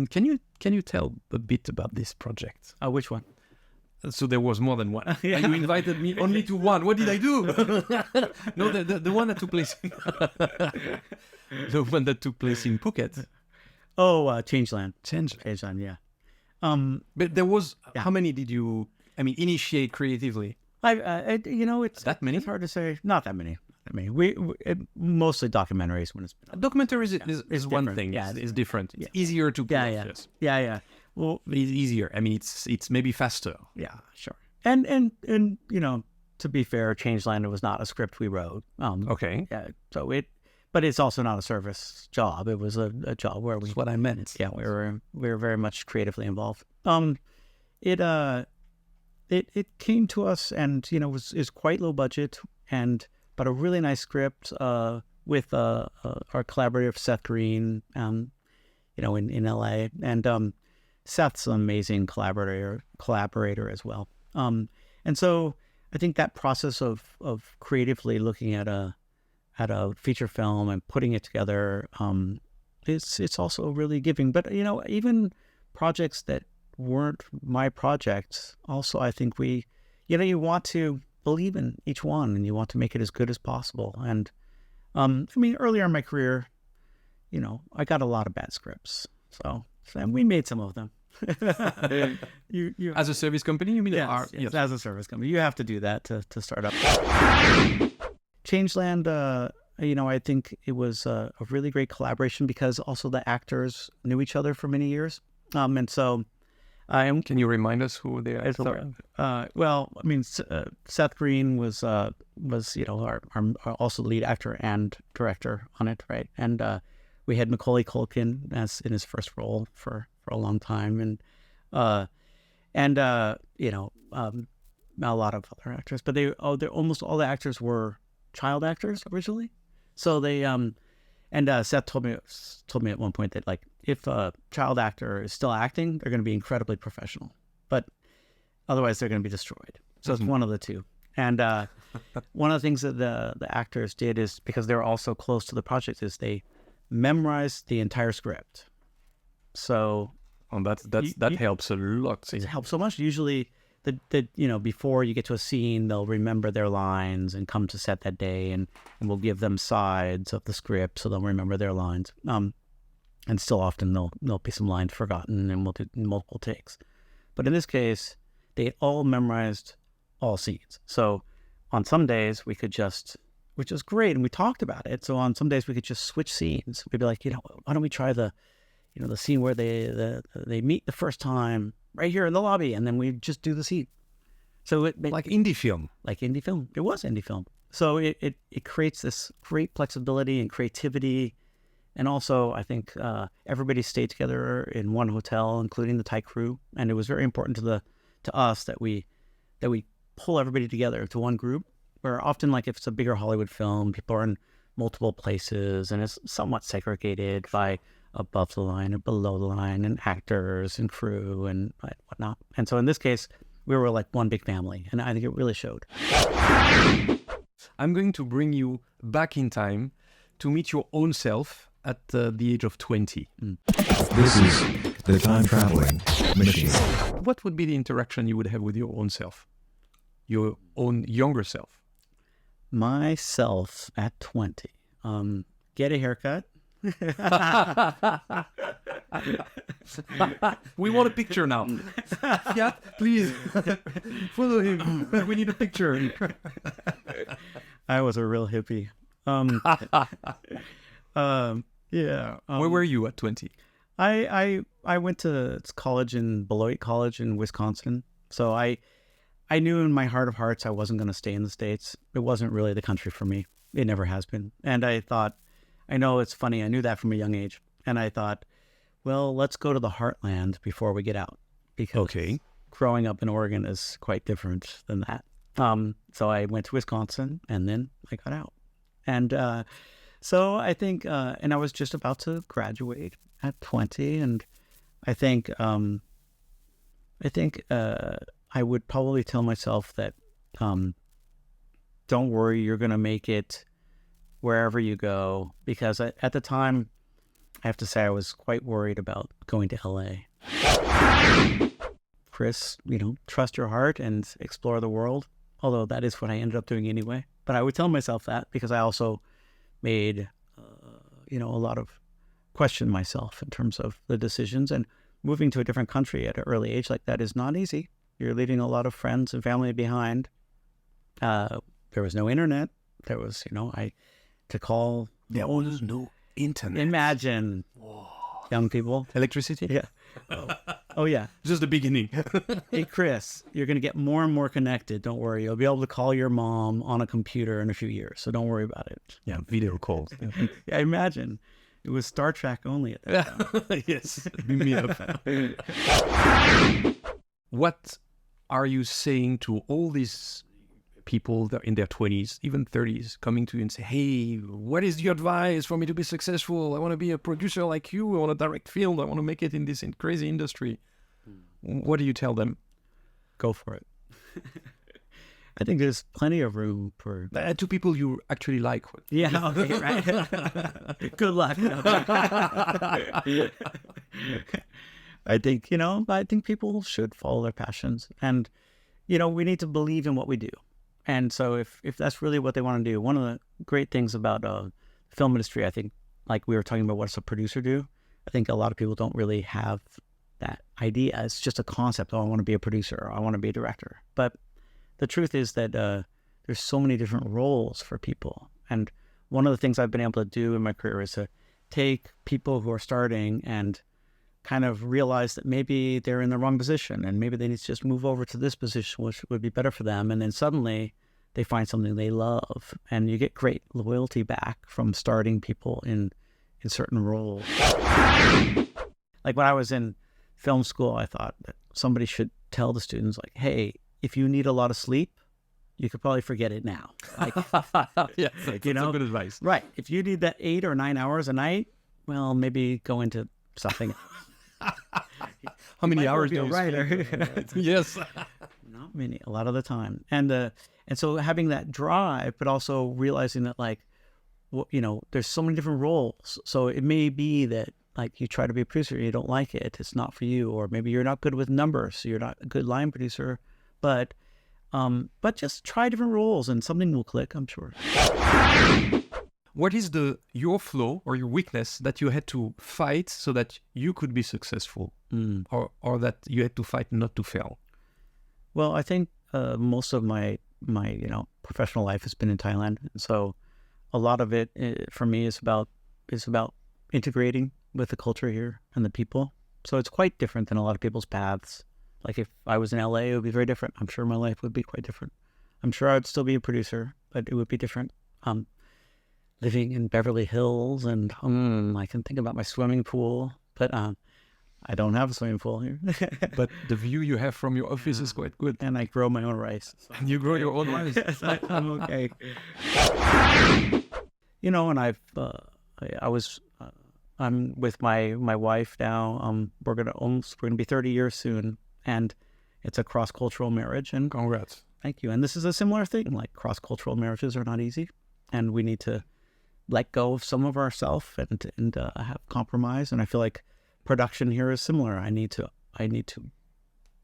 Can you tell a bit about this project? Which one? So there was more than one. Yeah. And you invited me only to one. What did I do? No, the one that took place. The one that took place in Phuket. Oh, Changeland. Changeland, yeah. But there was. Yeah. How many did you? Initiate creatively. It's that many. It's hard to say. Not that many. We mostly documentaries when it's been. Documentaries is one thing. Yeah, it's different. It's easier to. Yeah. Well, it's easier. It's maybe faster. Yeah, sure. And to be fair, Changeland was not a script we wrote. Okay. Yeah. But it's also not a service job. It was a job where That's what I meant. Yeah, we were very much creatively involved. It came to us and is quite low budget but a really nice script with our collaborator Seth Green in LA, and Seth's an amazing collaborator as well. And so I think that process of creatively looking at a feature film and putting it together, it's also really giving. But even projects that weren't my projects, also I think you want to believe in each one and you want to make it as good as possible. And earlier in my career, I got a lot of bad scripts, so we made some of them. As a service company, you mean? Yes, as a service company, you have to do that to start up. Changeland, I think it was a really great collaboration because also the actors knew each other for many years, and so. Can you remind us who they are? Seth Green was our also lead actor and director on it, right? And we had Macaulay Culkin as in his first role for a long time, and a lot of other actors, but almost all the actors were child actors originally. So they Seth told me at one point that if a child actor is still acting, they're going to be incredibly professional, but otherwise they're going to be destroyed. So it's one of the two. And one of the things that the actors did is, because they were also close to the project, is they memorized the entire script. So that helps a lot. It helps so much. Usually, before you get to a scene, they'll remember their lines and come to set that day, and we'll give them sides of the script so they'll remember their lines. And still often there'll be some lines forgotten, and we'll do multiple takes. But in this case, they all memorized all scenes. So on some days we could just, which is great, and we talked about it. So on some days we could just switch scenes. We'd be like, why don't we try the scene where they meet the first time right here in the lobby, and then we just do the scene. So it like indie film. It was indie film. So it creates this great flexibility and creativity. And also, I think everybody stayed together in one hotel, including the Thai crew. And it was very important to us that we pull everybody together to one group. Where often, if it's a bigger Hollywood film, people are in multiple places, and it's somewhat segregated by above the line or below the line, and actors and crew and whatnot. And so in this case, we were like one big family, and I think it really showed. I'm going to bring you back in time to meet your own self at the age of 20. This is the time traveling machine. What would be the interaction you would have with your own self? Your own younger self? Myself at 20. Get a haircut. We want a picture now. Yeah, please follow him. We need a picture. I was a real hippie. Yeah. Where were you at 20? I went to college in Beloit College in Wisconsin. So I knew in my heart of hearts I wasn't going to stay in the States. It wasn't really the country for me. It never has been. And I thought, I know it's funny, I knew that from a young age. And I thought, well, let's go to the heartland before we get out. Because growing up in Oregon is quite different than that. So I went to Wisconsin and then I got out. And so I think, and I was just about to graduate at 20. And I think I would probably tell myself that, don't worry, you're going to make it wherever you go. Because at the time, I have to say I was quite worried about going to LA. Chris, trust your heart and explore the world. Although that is what I ended up doing anyway. But I would tell myself that because I also made, a lot of question myself in terms of the decisions. And moving to a different country at an early age like that is not easy. You're leaving a lot of friends and family behind. There was no internet. There was, to call. There was no internet. Imagine, young people. Electricity? Yeah. Oh, yeah. Just the beginning. Hey, Chris, you're going to get more and more connected. Don't worry. You'll be able to call your mom on a computer in a few years. So don't worry about it. Yeah, video calls. Yeah, imagine. It was Star Trek only at that time. Yes. Beam me up. What are you saying to all these people that are in their 20s, even 30s, coming to you and say, hey, what is your advice for me to be successful? I want to be a producer like you. I want to direct film. I want to make it in this crazy industry. What do you tell them? Go for it. I think there's plenty of room for... To people you actually like. Yeah, okay, right. Good luck. I think people should follow their passions. And, we need to believe in what we do. And so if that's really what they want to do, one of the great things about the film industry, I think, like we were talking about, what does a producer do? I think a lot of people don't really have that idea. It's just a concept. Oh, I want to be a producer. Or I want to be a director. But the truth is that there's so many different roles for people. And one of the things I've been able to do in my career is to take people who are starting and kind of realize that maybe they're in the wrong position and maybe they need to just move over to this position, which would be better for them. And then suddenly they find something they love and you get great loyalty back from starting people in certain roles. Like when I was in film school, I thought that somebody should tell the students, like, hey, if you need a lot of sleep, you could probably forget it now. Like, yeah, that's good advice. Right. If you need that 8 or 9 hours a night, well, maybe go into something else. How many hours do you writer? Yes. Not many, a lot of the time. And so having that drive, but also realizing that, like, there's so many different roles. So it may be that, like, you try to be a producer, you don't like it, it's not for you, or maybe you're not good with numbers, so you're not a good line producer. But just try different roles and something will click, I'm sure. What is your flaw or your weakness that you had to fight so that you could be successful, or that you had to fight not to fail? Well, I think most of my professional life has been in Thailand, and so a lot of it for me is about integrating with the culture here and the people. So it's quite different than a lot of people's paths. Like if I was in LA, it would be very different. I'm sure my life would be quite different. I'm sure I'd still be a producer, but it would be different. Living in Beverly Hills, and I can think about my swimming pool, but I don't have a swimming pool here. But the view you have from your office is quite good. And I grow my own rice. So. And you grow your own rice. I'm okay. And I'm with my wife now. We're gonna be 30 years soon, and it's a cross-cultural marriage. And congrats. Thank you. And this is a similar thing. Like cross-cultural marriages are not easy, and we need to let go of some of ourselves and have compromise. And I feel like production here is similar. I need to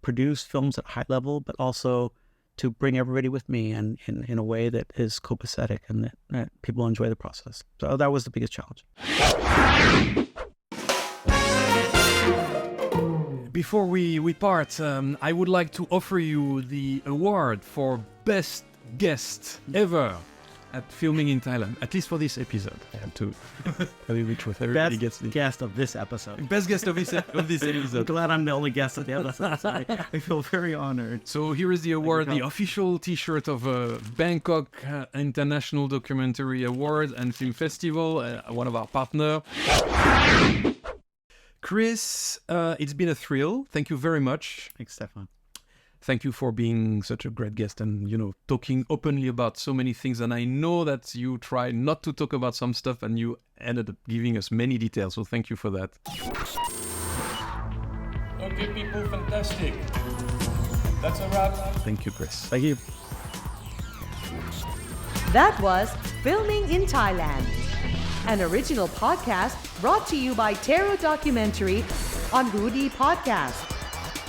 produce films at high level, but also to bring everybody with me and in a way that is copacetic and that people enjoy the process. So that was the biggest challenge. Before we part, I would like to offer you the award for Best Guest Ever at Filming in Thailand, at least for this episode. I have to tell you which was everybody gets the Guest of this episode. best guest of this I'm episode. glad I'm the only guest of the episode. I feel very honored. So here is the award, the official T-shirt of Bangkok International Documentary Award and Film Festival, one of our partners. Chris, it's been a thrill. Thank you very much. Thanks, Stefan. Thank you for being such a great guest and, talking openly about so many things. And I know that you try not to talk about some stuff and you ended up giving us many details. So thank you for that. Okay, people, fantastic. That's a wrap. Thank you, Chris. Thank you. That was Filming in Thailand, an original podcast brought to you by Taro Documentary on Rudy Podcast,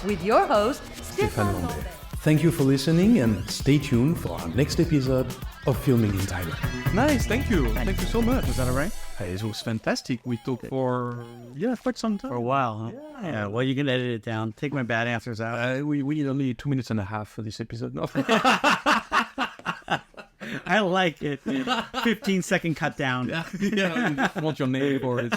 with your host, Stefan Lombe. Thank you for listening and stay tuned for our next episode of Filming in Thailand. Nice, thank you. Thank you so much. Was that all right? It was fantastic. We talked for quite some time. For a while, huh? Yeah, well, you can edit it down. Take my bad answers out. We need only 2 minutes and a half for this episode. No. I like it. 15-second cut down. Yeah, I want your name for it.